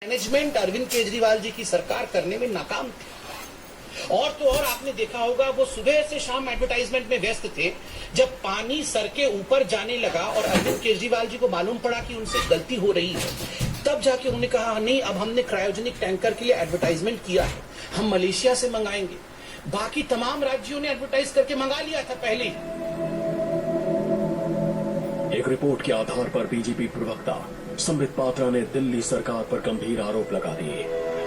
Management Arvind Kejriwal ji की सरकार करने में नाकाम थी। और तो और आपने देखा होगा वो सुबह से शाम एडवर्टाइजमेंट में व्यस्त थे। जब पानी सर के ऊपर जाने लगा और अरविंद केजरीवाल जी को मालूम पड़ा कि उनसे गलती हो रही है, तब जाके उन्होंने कहा नहीं, अब हमने क्रायोजेनिक टैंकर के लिए एडवर्टाइजमेंट किया है, हम मलेशिया से मंगाएंगे। बाकी तमाम राज्यों ने एडवर्टाइज करके मंगा लिया था पहले ही। एक रिपोर्ट के आधार पर बीजेपी प्रवक्ता संबित पात्रा ने दिल्ली सरकार पर गंभीर आरोप लगा दिए।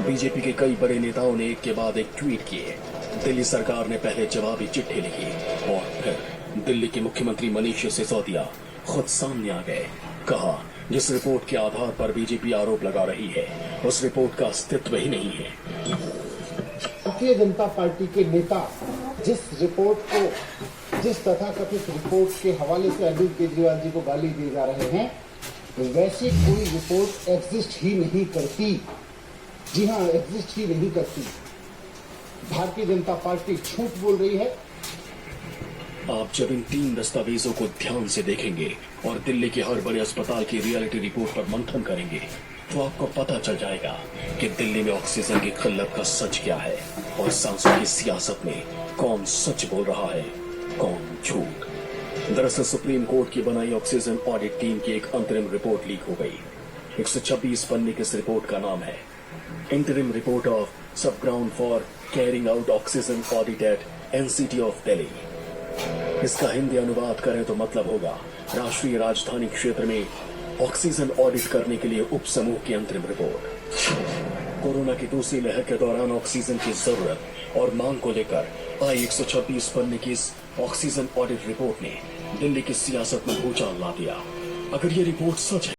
बीजेपी के कई बड़े नेताओं ने एक के बाद एक ट्वीट किए। दिल्ली सरकार ने पहले जवाबी चिट्ठी लिखी और फिर दिल्ली के मुख्यमंत्री मनीष सिसोदिया खुद सामने आ गए। कहा, जिस रिपोर्ट के आधार पर बीजेपी आरोप लगा रही है उस रिपोर्ट का अस्तित्व ही नहीं है। भारतीय जनता पार्टी के नेता जिस तथाकथित रिपोर्ट के हवाले से अरविंद केजरीवाल जी को गाली दिए जा रहे हैं, वैसी कोई रिपोर्ट एग्जिस्ट ही नहीं करती। जी हाँ, एग्जिस्ट ही नहीं करती। भारतीय जनता पार्टी झूठ बोल रही है। आप जब इन 3 दस्तावेजों को ध्यान से देखेंगे और दिल्ली के हर बड़े अस्पताल की रियलिटी रिपोर्ट पर मंथन करेंगे तो आपको पता चल जाएगा कि दिल्ली में ऑक्सीजन की किल्लत का सच क्या है और सांसों की सियासत में कौन सच बोल रहा है, कौन झूठ। दरअसल सुप्रीम कोर्ट की बनाई ऑक्सीजन ऑडिट टीम की एक अंतरिम रिपोर्ट लीक हो गई। 126 पन्ने की इस रिपोर्ट का नाम है interim report of sub group for carrying out oxygen audit at NCT of Delhi. इसका हिंदी अनुवाद करें तो मतलब होगा राष्ट्रीय राजधानी क्षेत्र में ऑक्सीजन ऑडिट करने के लिए उप समूह की अंतरिम रिपोर्ट। कोरोना की दूसरी लहर के दौरान ऑक्सीजन की जरूरत और मांग को लेकर आई 126 पन्ने की इस ऑक्सीजन ऑडिट रिपोर्ट ने दिल्ली की सियासत में भूचाल ला दिया। अगर ये रिपोर्ट सच है